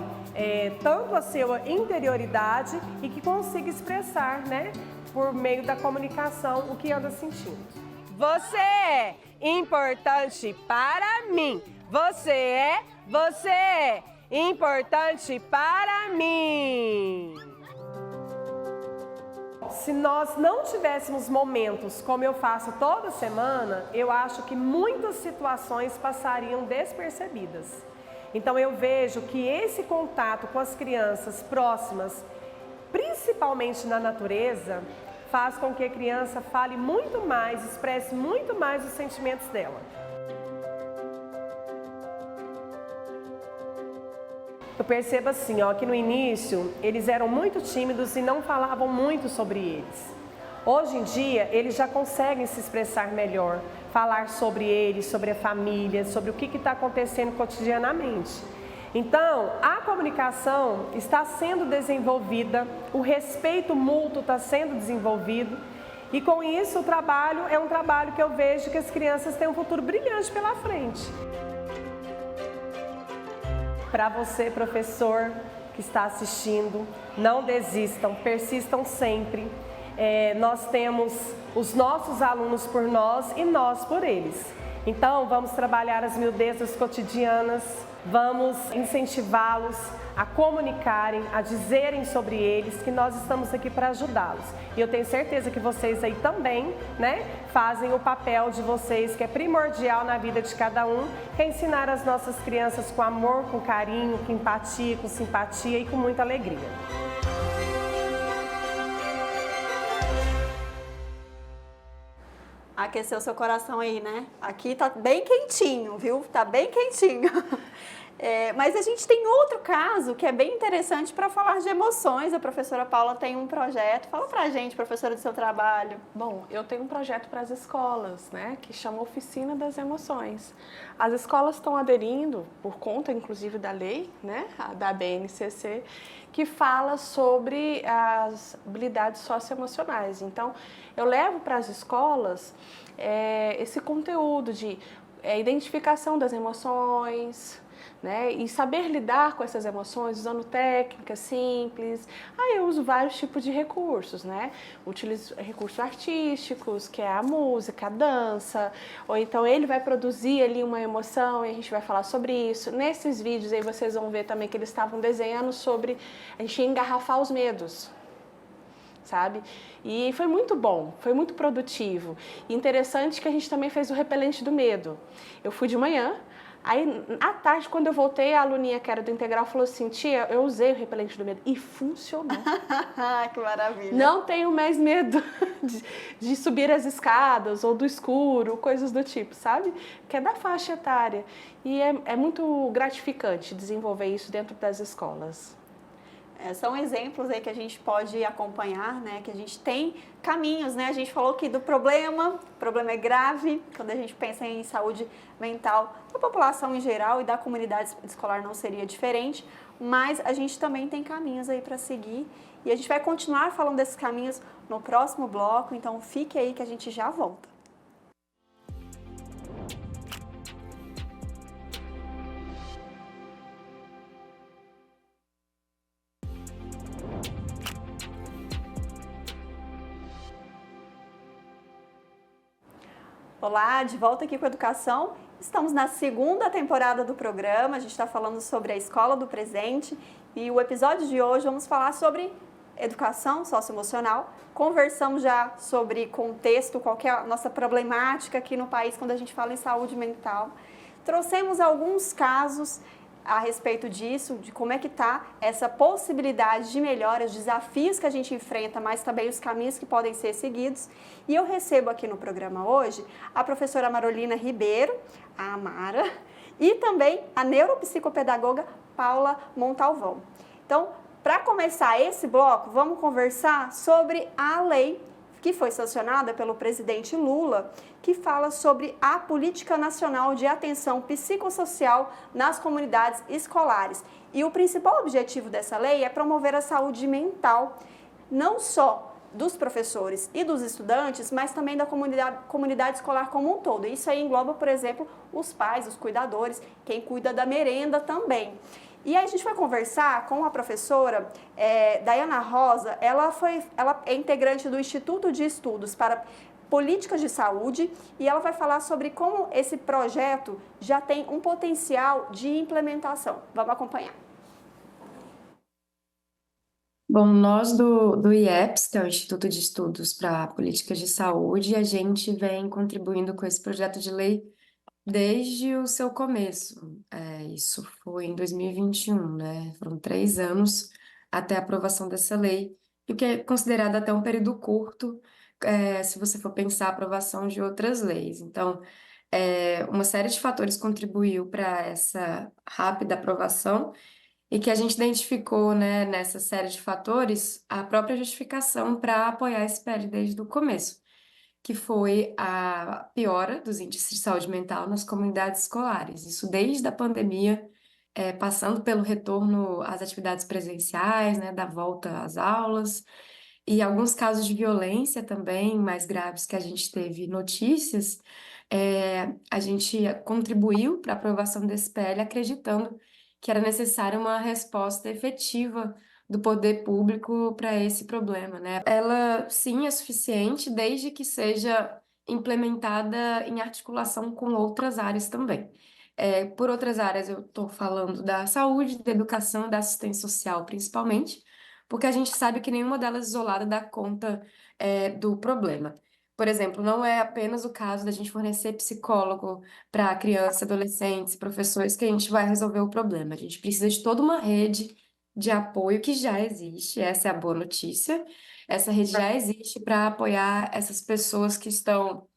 tanto a sua interioridade e que consiga expressar por meio da comunicação o que anda sentindo. Você é importante para mim. Você é importante para mim. Se nós não tivéssemos momentos como eu faço toda semana, eu acho que muitas situações passariam despercebidas. Então eu vejo que esse contato com as crianças próximas, principalmente na natureza, faz com que a criança fale muito mais, expresse muito mais os sentimentos dela. Eu percebo assim, que no início eles eram muito tímidos e não falavam muito sobre eles. Hoje em dia eles já conseguem se expressar melhor, falar sobre eles, sobre a família, sobre o que está acontecendo cotidianamente. Então, a comunicação está sendo desenvolvida, o respeito mútuo está sendo desenvolvido e com isso o trabalho é um trabalho que eu vejo que as crianças têm um futuro brilhante pela frente. Para você, professor, que está assistindo, não desistam, persistam sempre. Nós temos os nossos alunos por nós e nós por eles. Então, vamos trabalhar as miudezas cotidianas, vamos incentivá-los a comunicarem, a dizerem sobre eles, que nós estamos aqui para ajudá-los. E eu tenho certeza que vocês aí também, fazem o papel de vocês, que é primordial na vida de cada um, que é ensinar as nossas crianças com amor, com carinho, com empatia, com simpatia e com muita alegria. Aqueceu seu coração aí, Aqui tá bem quentinho, viu? Tá bem quentinho. Mas a gente tem outro caso que é bem interessante para falar de emoções. A professora Paula tem um projeto. Fala pra gente, professora, do seu trabalho. Bom, eu tenho um projeto para as escolas, que chama Oficina das Emoções. As escolas estão aderindo, por conta, inclusive, da lei, da BNCC, que fala sobre as habilidades socioemocionais. Então, eu levo para as escolas esse conteúdo de identificação das emoções, né? E saber lidar com essas emoções usando técnicas simples. Aí eu uso vários tipos de recursos, né? Utilizo recursos artísticos, que é a música, a dança, ou então ele vai produzir ali uma emoção e a gente vai falar sobre isso. Nesses vídeos aí vocês vão ver também que eles estavam desenhando sobre a gente engarrafar os medos, sabe? E foi muito bom, foi muito produtivo. E interessante que a gente também fez o repelente do medo. Eu fui de manhã, aí à tarde, quando eu voltei, a aluninha que era do integral falou assim: tia, eu usei o repelente do medo e funcionou. Que maravilha. Não tenho mais medo de subir as escadas ou do escuro, coisas do tipo, sabe? Que é da faixa etária. E é muito gratificante desenvolver isso dentro das escolas. São exemplos aí que a gente pode acompanhar, né? Que a gente tem caminhos, né? A gente falou que o problema é grave, quando a gente pensa em saúde mental da população em geral e da comunidade escolar não seria diferente, mas a gente também tem caminhos aí para seguir e a gente vai continuar falando desses caminhos no próximo bloco, então fique aí que a gente já volta. Olá, de volta aqui com a Educação. Estamos na segunda temporada do programa, a gente está falando sobre a Escola do Presente e o episódio de hoje vamos falar sobre educação socioemocional. Conversamos já sobre contexto, qual que é a nossa problemática aqui no país quando a gente fala em saúde mental. Trouxemos alguns casos a respeito disso, de como é que está essa possibilidade de melhora, os desafios que a gente enfrenta, mas também os caminhos que podem ser seguidos. E eu recebo aqui no programa hoje a professora Marolina Ribeiro, a Amara, e também a neuropsicopedagoga Paula Montalvão. Então, para começar esse bloco, vamos conversar sobre a lei que foi sancionada pelo presidente Lula, que fala sobre a Política Nacional de Atenção Psicossocial nas Comunidades Escolares. E o principal objetivo dessa lei é promover a saúde mental, não só dos professores e dos estudantes, mas também da comunidade escolar como um todo. Isso aí engloba, por exemplo, os pais, os cuidadores, quem cuida da merenda também. E aí a gente vai conversar com a professora Dayana Rosa, ela é integrante do Instituto de Estudos para Políticas de Saúde e ela vai falar sobre como esse projeto já tem um potencial de implementação. Vamos acompanhar. Bom, nós do IEPS, que é o Instituto de Estudos para Políticas de Saúde, a gente vem contribuindo com esse projeto de lei desde o seu começo. Isso foi em 2021, né? Foram 3 anos até a aprovação dessa lei, o que é considerado até um período curto, se você for pensar a aprovação de outras leis. Então, uma série de fatores contribuiu para essa rápida aprovação e que a gente identificou, né, nessa série de fatores a própria justificação para apoiar esse PL desde o começo, que foi a piora dos índices de saúde mental nas comunidades escolares. Isso desde a pandemia, passando pelo retorno às atividades presenciais, né, da volta às aulas, e alguns casos de violência também mais graves que a gente teve notícias, a gente contribuiu para a aprovação desse PL acreditando que era necessária uma resposta efetiva do poder público para esse problema, né? Ela, sim, é suficiente desde que seja implementada em articulação com outras áreas também. Por outras áreas, eu estou falando da saúde, da educação, da assistência social, principalmente, porque a gente sabe que nenhuma delas isolada dá conta, do problema. Por exemplo, não é apenas o caso da gente fornecer psicólogo para crianças, adolescentes, professores que a gente vai resolver o problema. A gente precisa de toda uma rede de apoio que já existe, essa é a boa notícia. Essa rede já existe para apoiar essas pessoas que estão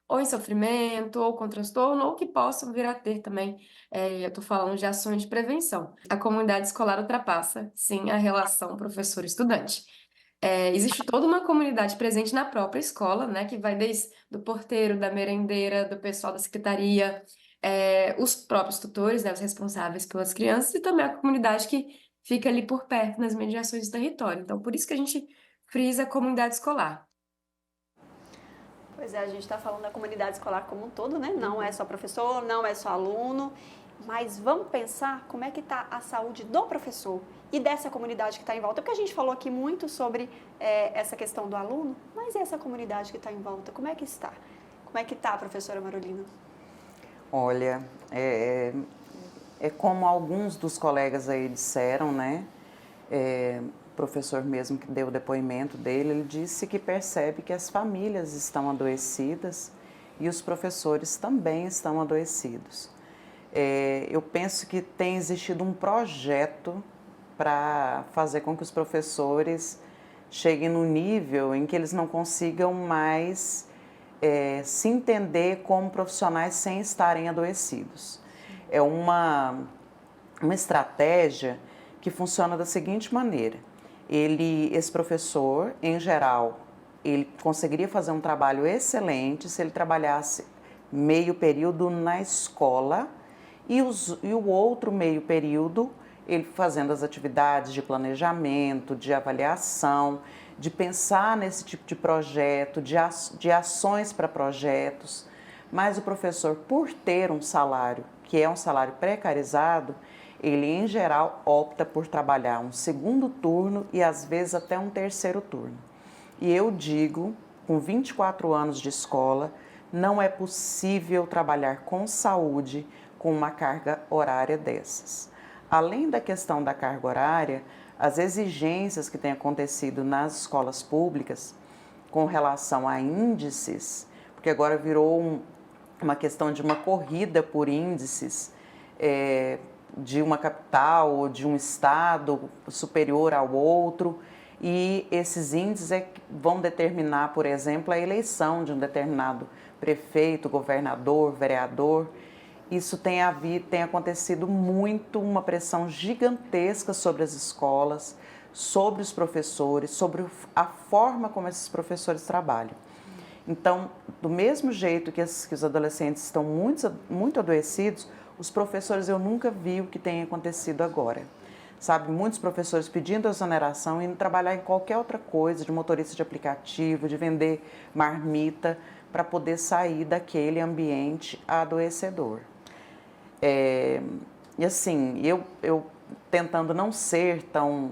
ou em sofrimento, ou com transtorno, ou que possam vir a ter também, eu estou falando de ações de prevenção. A comunidade escolar ultrapassa, sim, a relação professor-estudante. Existe toda uma comunidade presente na própria escola, né, que vai desde do porteiro, da merendeira, do pessoal da secretaria, os próprios tutores, né, os responsáveis pelas crianças, e também a comunidade que fica ali por perto, nas mediações do território. Então, por isso que a gente frisa a comunidade escolar. Pois é, a gente está falando da comunidade escolar como um todo, né? Não é só professor, não é só aluno. mas vamos pensar como é que está a saúde do professor e dessa comunidade que está em volta. Porque a gente falou aqui muito sobre essa questão do aluno, mas e essa comunidade que está em volta, como é que está? Como é que está, professora Marolina? Olha, é como alguns dos colegas aí disseram, né? O professor mesmo que deu o depoimento dele, ele disse que percebe que as famílias estão adoecidas e os professores também estão adoecidos. Eu penso que tem existido um projeto para fazer com que os professores cheguem no nível em que eles não consigam mais se entender como profissionais sem estarem adoecidos. É uma estratégia que funciona da seguinte maneira: esse professor, em geral, ele conseguiria fazer um trabalho excelente se ele trabalhasse meio período na escola e o outro meio período ele fazendo as atividades de planejamento, de avaliação, de pensar nesse tipo de projeto, de ações para projetos. Mas o professor, por ter um salário que é um salário precarizado, ele, em geral, opta por trabalhar um segundo turno e, às vezes, até um terceiro turno. E eu digo, com 24 anos de escola, não é possível trabalhar com saúde com uma carga horária dessas. Além da questão da carga horária, as exigências que têm acontecido nas escolas públicas com relação a índices, porque agora virou uma questão de uma corrida por índices, de uma capital ou de um estado superior ao outro, e esses índices vão determinar, por exemplo, a eleição de um determinado prefeito, governador, vereador. Isso tem acontecido muito, uma pressão gigantesca sobre as escolas, sobre os professores, sobre a forma como esses professores trabalham. Então, do mesmo jeito que os adolescentes estão muito adoecidos, os professores eu nunca vi o que tem acontecido agora. Sabe, muitos professores pedindo exoneração e indo trabalhar em qualquer outra coisa, de motorista de aplicativo, de vender marmita, para poder sair daquele ambiente adoecedor. E assim, eu tentando não ser tão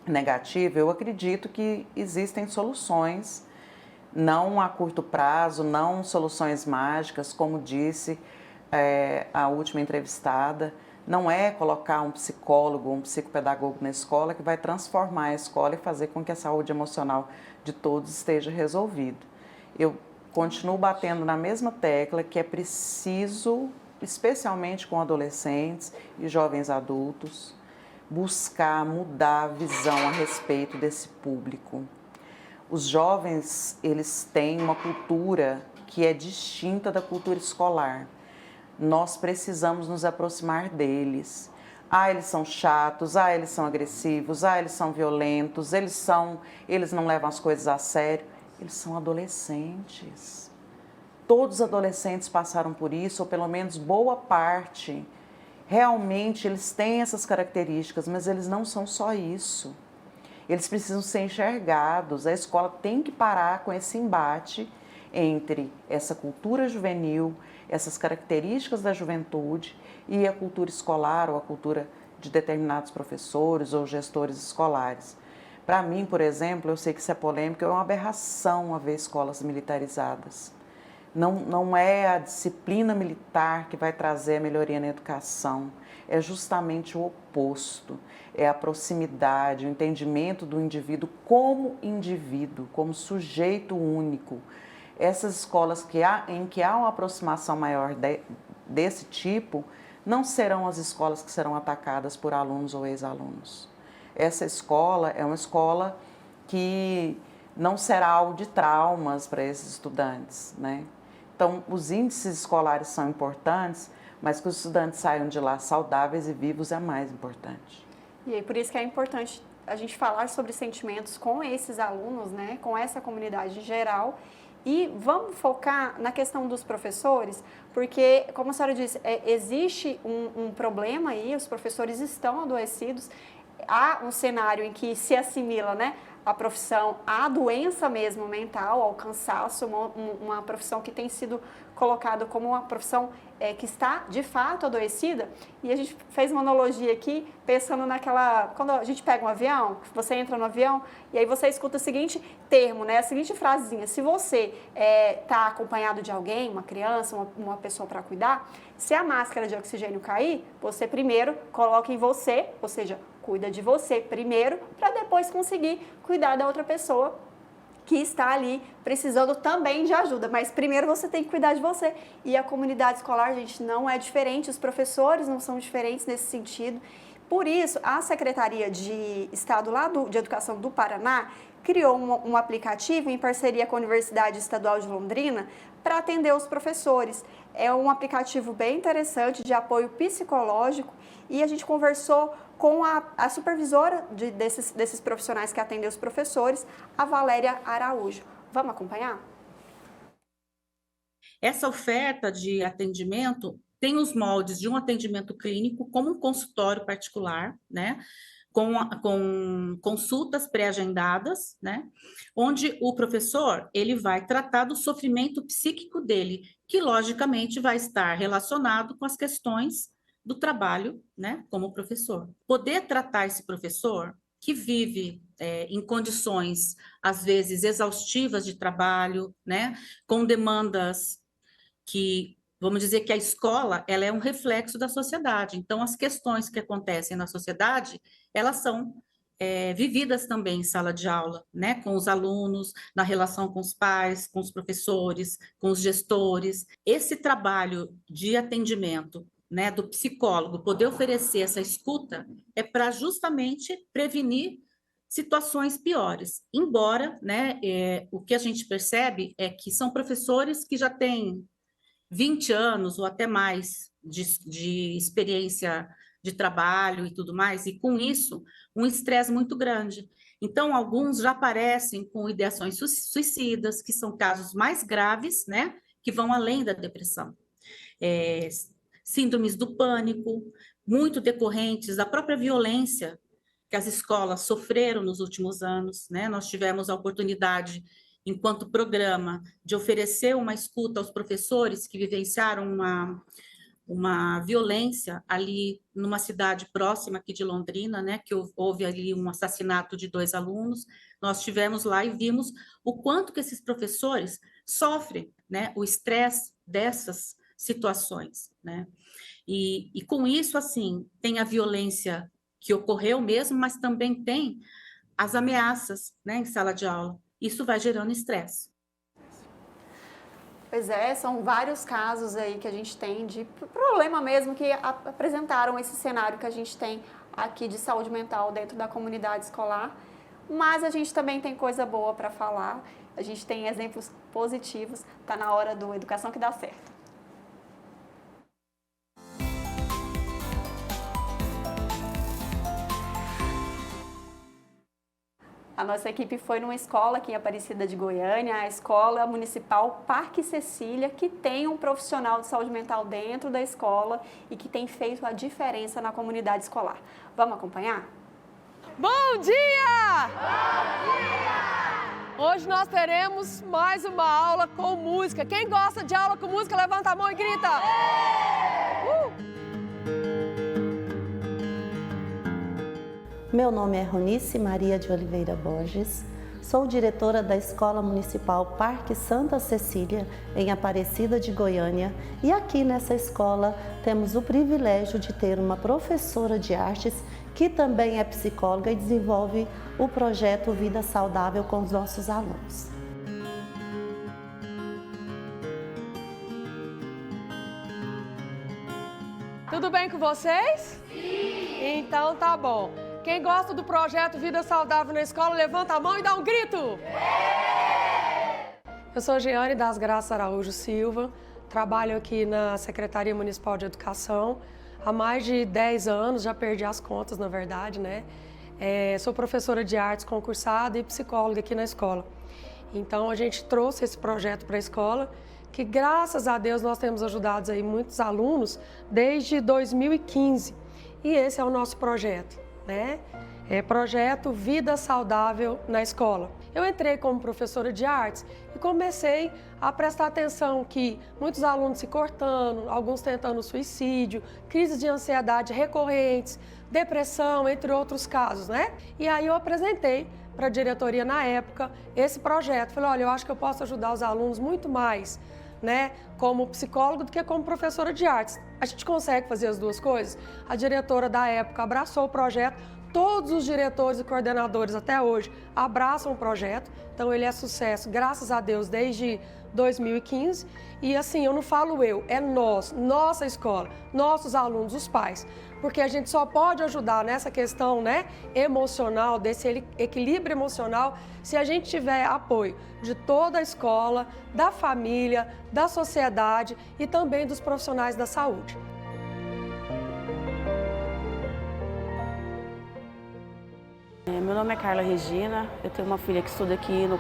negativa, eu acredito que existem soluções, não a curto prazo, não soluções mágicas, como disse a última entrevistada. Não é colocar um psicólogo, um psicopedagogo na escola que vai transformar a escola e fazer com que a saúde emocional de todos esteja resolvida. Eu continuo batendo na mesma tecla que é preciso, especialmente com adolescentes e jovens adultos, buscar mudar a visão a respeito desse público. Os jovens, eles têm uma cultura que é distinta da cultura escolar. Nós precisamos nos aproximar deles. Eles são chatos, eles são agressivos, eles são violentos, eles não levam as coisas a sério. Eles são adolescentes. Todos os adolescentes passaram por isso, ou pelo menos boa parte. Realmente eles têm essas características, mas eles não são só isso. Eles precisam ser enxergados. A escola tem que parar com esse embate entre essa cultura juvenil, essas características da juventude e a cultura escolar ou a cultura de determinados professores ou gestores escolares. Para mim, por exemplo, eu sei que isso é polêmico, é uma aberração haver escolas militarizadas. Não é a disciplina militar que vai trazer a melhoria na educação, é justamente o oposto, é a proximidade, o entendimento do indivíduo, como sujeito único. Essas escolas em que há uma aproximação maior desse tipo, não serão as escolas que serão atacadas por alunos ou ex-alunos. Essa escola é uma escola que não será alvo de traumas para esses estudantes, né? Então, os índices escolares são importantes, mas que os estudantes saiam de lá saudáveis e vivos é mais importante. E aí, por isso que é importante a gente falar sobre sentimentos com esses alunos, né? Com essa comunidade em geral. E vamos focar na questão dos professores, porque, como a senhora disse, existe um problema aí, os professores estão adoecidos, há um cenário em que se assimila, né, a profissão à doença mesmo mental, ao cansaço, uma profissão que tem sido colocado como uma profissão que está, de fato, adoecida. E a gente fez uma analogia aqui, pensando naquela... Quando a gente pega um avião, você entra no avião, e aí você escuta o seguinte termo, né? A seguinte frasezinha: se você está acompanhado de alguém, uma criança, uma pessoa para cuidar, se a máscara de oxigênio cair, você primeiro coloca em você, ou seja, cuida de você primeiro, para depois conseguir cuidar da outra pessoa que está ali precisando também de ajuda, mas primeiro você tem que cuidar de você. E a comunidade escolar, gente, não é diferente, os professores não são diferentes nesse sentido. Por isso, a Secretaria de Estado lá de Educação do Paraná criou um aplicativo em parceria com a Universidade Estadual de Londrina para atender os professores. É um aplicativo bem interessante de apoio psicológico e a gente conversou com a supervisora desses profissionais que atendem os professores, a Valéria Araújo. Vamos acompanhar? Essa oferta de atendimento tem os moldes de um atendimento clínico, como um consultório particular, né? Com consultas pré-agendadas, né? Onde o professor ele vai tratar do sofrimento psíquico dele, que logicamente vai estar relacionado com as questões do trabalho, né, como professor. Poder tratar esse professor que vive em condições, às vezes, exaustivas de trabalho, né, com demandas que, vamos dizer que a escola, ela é um reflexo da sociedade. Então, as questões que acontecem na sociedade, elas são vividas também em sala de aula, né, com os alunos, na relação com os pais, com os professores, com os gestores. Esse trabalho de atendimento, né, do psicólogo, poder oferecer essa escuta, é para justamente prevenir situações piores. Embora, né, o que a gente percebe é que são professores que já têm 20 anos ou até mais de experiência de trabalho e tudo mais, e com isso, um estresse muito grande. Então, alguns já aparecem com ideações suicidas, que são casos mais graves, né, que vão além da depressão. Síndromes do pânico, muito decorrentes da própria violência que as escolas sofreram nos últimos anos, né? Nós tivemos a oportunidade, enquanto programa, de oferecer uma escuta aos professores que vivenciaram uma violência ali numa cidade próxima aqui de Londrina, né? Que houve ali um assassinato de 2 alunos. Nós estivemos lá e vimos o quanto que esses professores sofrem, né? O estresse dessas situações, né? E com isso, assim, tem a violência que ocorreu mesmo, mas também tem as ameaças, né, em sala de aula. Isso vai gerando estresse. Pois é, são vários casos aí que a gente tem de problema mesmo que apresentaram esse cenário que a gente tem aqui de saúde mental dentro da comunidade escolar, mas a gente também tem coisa boa para falar, a gente tem exemplos positivos, está na hora do Educação que dá certo. A nossa equipe foi numa escola aqui em Aparecida de Goiânia, a Escola Municipal Parque Cecília, que tem um profissional de saúde mental dentro da escola e que tem feito a diferença na comunidade escolar. Vamos acompanhar? Bom dia! Bom dia! Hoje nós teremos mais uma aula com música. Quem gosta de aula com música, levanta a mão e grita! Meu nome é Ronice Maria de Oliveira Borges, sou diretora da Escola Municipal Parque Santa Cecília, em Aparecida de Goiânia, e aqui nessa escola temos o privilégio de ter uma professora de artes que também é psicóloga e desenvolve o projeto Vida Saudável com os nossos alunos. Tudo bem com vocês? Sim! Então tá bom. Quem gosta do projeto Vida Saudável na escola, levanta a mão e dá um grito! Eu sou Jeane das Graças Araújo Silva, trabalho aqui na Secretaria Municipal de Educação há mais de 10 anos, já perdi as contas, na verdade, né? Sou professora de artes concursada e psicóloga aqui na escola. Então, a gente trouxe esse projeto para a escola, que graças a Deus nós temos ajudado aí muitos alunos desde 2015. E esse é o nosso projeto, né? projeto Vida Saudável na Escola. Eu entrei como professora de artes e comecei a prestar atenção que muitos alunos se cortando, alguns tentando suicídio, crises de ansiedade recorrentes, depressão, entre outros casos, né? E aí eu apresentei para a diretoria na época esse projeto. Falei, olha, eu acho que eu posso ajudar os alunos muito mais, né, como psicólogo do que como professora de artes. A gente consegue fazer as duas coisas? A diretora da época abraçou o projeto, todos os diretores e coordenadores até hoje abraçam o projeto, então ele é sucesso, graças a Deus, desde 2015. E assim, eu não falo eu, é nós, nossa escola, nossos alunos, os pais, porque a gente só pode ajudar nessa questão, né, emocional, desse equilíbrio emocional, se a gente tiver apoio de toda a escola, da família, da sociedade e também dos profissionais da saúde. Meu nome é Carla Regina, eu tenho uma filha que estuda aqui no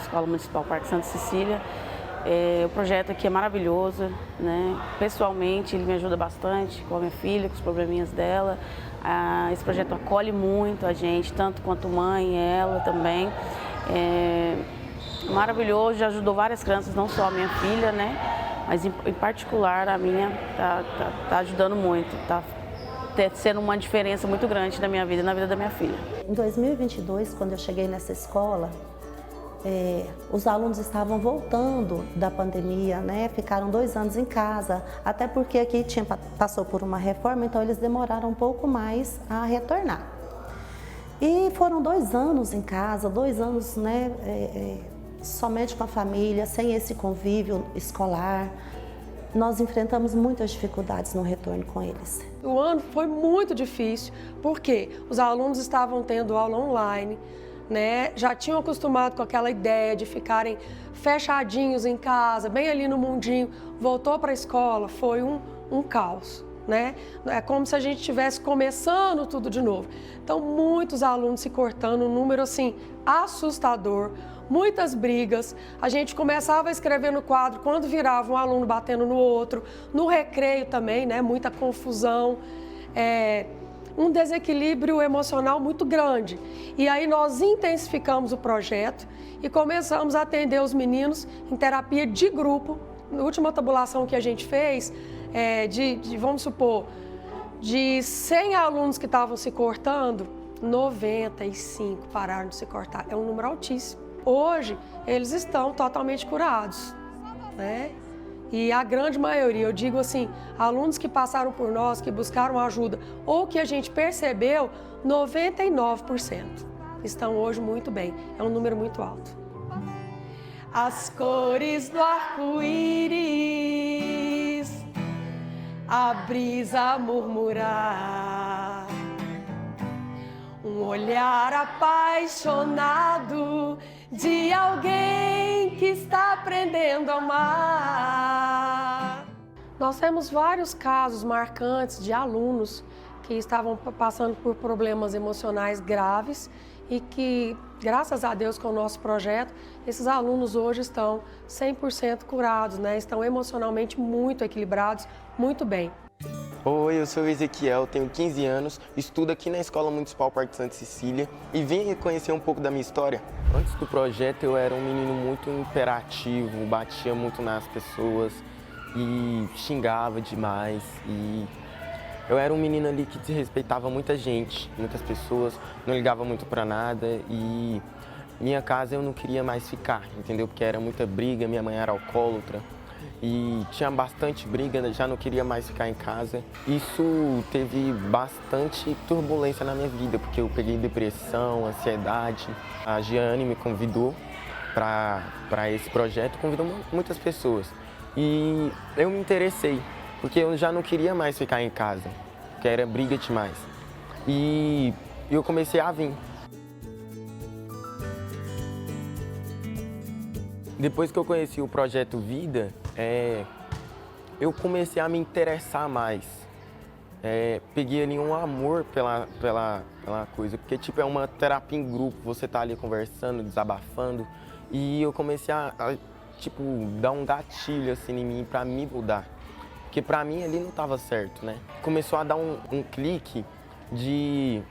Escola Municipal Parque Santa Cecília. O projeto aqui é maravilhoso, né? Pessoalmente ele me ajuda bastante com a minha filha, com os probleminhas dela. Esse projeto acolhe muito a gente, tanto quanto mãe, ela também. Maravilhoso, já ajudou várias crianças, não só a minha filha, né? Mas em particular a minha tá ajudando muito, tá sendo uma diferença muito grande na minha vida e na vida da minha filha. Em 2022, quando eu cheguei nessa escola, os alunos estavam voltando da pandemia, né? Ficaram 2 anos em casa, até porque aqui passou por uma reforma, então eles demoraram um pouco mais a retornar. E foram 2 anos em casa, 2 anos, né, somente com a família, sem esse convívio escolar. Nós enfrentamos muitas dificuldades no retorno com eles. O ano foi muito difícil, porque os alunos estavam tendo aula online, né? Já tinham acostumado com aquela ideia de ficarem fechadinhos em casa, bem ali no mundinho. Voltou para a escola, foi um caos, né? É como se a gente estivesse começando tudo de novo. Então, muitos alunos se cortando, um número assim assustador. Muitas brigas, a gente começava a escrever no quadro quando virava um aluno batendo no outro, no recreio também, né? Muita confusão, um desequilíbrio emocional muito grande. E aí nós intensificamos o projeto e começamos a atender os meninos em terapia de grupo. Na última tabulação que a gente fez, vamos supor, de 100 alunos que estavam se cortando, 95 pararam de se cortar. É um número altíssimo. Hoje, eles estão totalmente curados, né? E a grande maioria, eu digo assim, alunos que passaram por nós, que buscaram ajuda ou que a gente percebeu, 99% estão hoje muito bem. É um número muito alto. As cores do arco-íris, a brisa a murmurar, um olhar apaixonado de alguém que está aprendendo a amar. Nós temos vários casos marcantes de alunos que estavam passando por problemas emocionais graves e que, graças a Deus, com o nosso projeto, esses alunos hoje estão 100% curados, né? Estão emocionalmente muito equilibrados, muito bem. Oi, eu sou o Ezequiel, tenho 15 anos, estudo aqui na Escola Municipal Parque Santa Cecília e vim conhecer um pouco da minha história. Antes do projeto eu era um menino muito imperativo, batia muito nas pessoas e xingava demais. E eu era um menino ali que desrespeitava muita gente, muitas pessoas, não ligava muito pra nada e minha casa eu não queria mais ficar, entendeu? Porque era muita briga, minha mãe era alcoólatra. E tinha bastante briga, já não queria mais ficar em casa. Isso teve bastante turbulência na minha vida, porque eu peguei depressão, ansiedade. A Giane me convidou para esse projeto, convidou muitas pessoas. E eu me interessei, porque eu já não queria mais ficar em casa, porque era briga demais. E eu comecei a vir. Depois que eu conheci o Projeto Vida, eu comecei a me interessar mais. Peguei ali um amor pela coisa, porque tipo, é uma terapia em grupo, você tá ali conversando, desabafando, e eu comecei a tipo, dar um gatilho assim em mim pra me mudar. Porque pra mim ali não tava certo, né? Começou a dar um clique de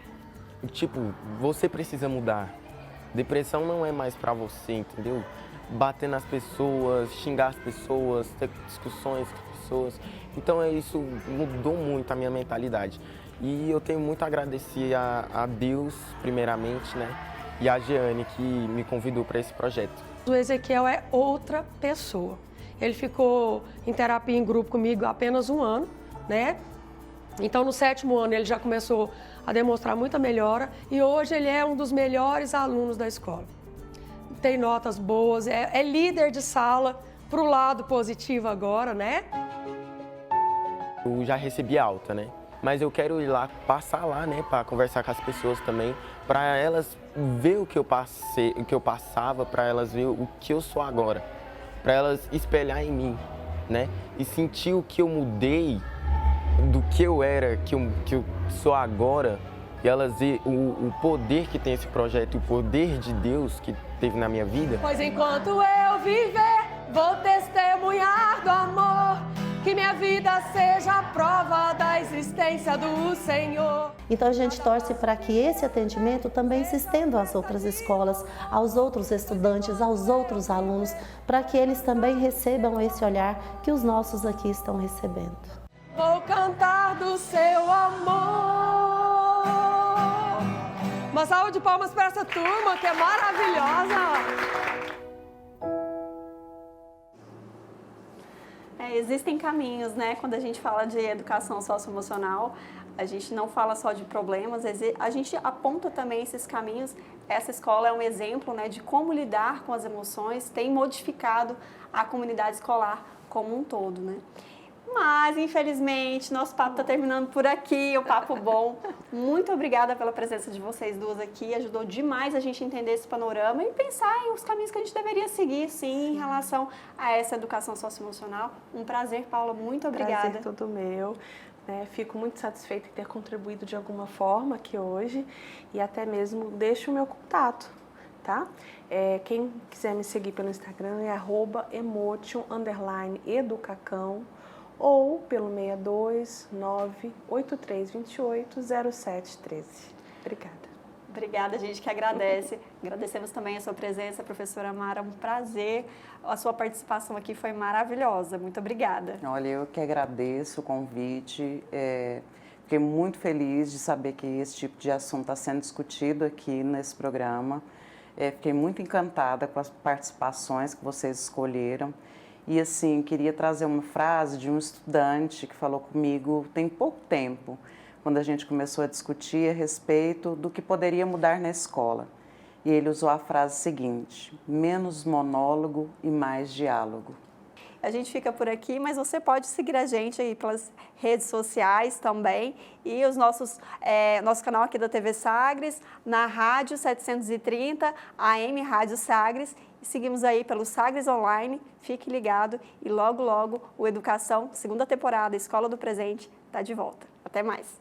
tipo, você precisa mudar. Depressão não é mais pra você, entendeu? Bater nas pessoas, xingar as pessoas, ter discussões com as pessoas. Então isso mudou muito a minha mentalidade. E eu tenho muito a agradecer a Deus, primeiramente, né? E a Jeane, que me convidou para esse projeto. O Ezequiel é outra pessoa. Ele ficou em terapia em grupo comigo há apenas 1 ano, né? Então, no 7º ano, ele já começou a demonstrar muita melhora e hoje ele é um dos melhores alunos da escola. Tem notas boas, é líder de sala, pro lado positivo agora, né? Eu já recebi alta, né? Mas eu quero ir lá, passar lá, né, para conversar com as pessoas também, para elas ver o que eu passei, o que eu passava, para elas ver o que eu sou agora, para elas espelhar em mim, né? E sentir o que eu mudei do que eu era, que eu sou agora, e elas ver o poder que tem esse projeto, o poder de Deus que teve na minha vida. Pois enquanto eu viver, vou testemunhar do amor, que minha vida seja a prova da existência do Senhor. Então a gente torce para que esse atendimento também se estenda às outras escolas, aos outros estudantes, aos outros alunos, para que eles também recebam esse olhar que os nossos aqui estão recebendo. Vou cantar do seu amor. Uma salva de palmas para essa turma que é maravilhosa. Existem caminhos, né? Quando a gente fala de educação socioemocional, a gente não fala só de problemas, a gente aponta também esses caminhos. Essa escola é um exemplo, né, de como lidar com as emoções, tem modificado a comunidade escolar como um todo, né? Mas, infelizmente, nosso papo está terminando por aqui, o papo bom. Muito obrigada pela presença de vocês duas aqui, ajudou demais a gente entender esse panorama e pensar em os caminhos que a gente deveria seguir, sim, em relação a essa educação socioemocional. Um prazer, Paula, muito obrigada. Prazer todo meu. Fico muito satisfeita em ter contribuído de alguma forma aqui hoje e até mesmo deixo o meu contato, tá? Quem quiser me seguir pelo Instagram é @emotion_educacão ou pelo 62983280713. Obrigada. Obrigada, a gente que agradece. Agradecemos também a sua presença, professora Mara, um prazer. A sua participação aqui foi maravilhosa. Muito obrigada. Olha, eu que agradeço o convite. Fiquei muito feliz de saber que esse tipo de assunto está sendo discutido aqui nesse programa. Fiquei muito encantada com as participações que vocês escolheram. E assim, queria trazer uma frase de um estudante que falou comigo tem pouco tempo, quando a gente começou a discutir a respeito do que poderia mudar na escola. E ele usou a frase seguinte: menos monólogo e mais diálogo. A gente fica por aqui, mas você pode seguir a gente aí pelas redes sociais também e os nosso canal aqui da TV Sagres, na Rádio 730, AM Rádio Sagres. E seguimos aí pelo Sagres Online, fique ligado e logo, logo o Educação, segunda temporada, Escola do Presente, está de volta. Até mais!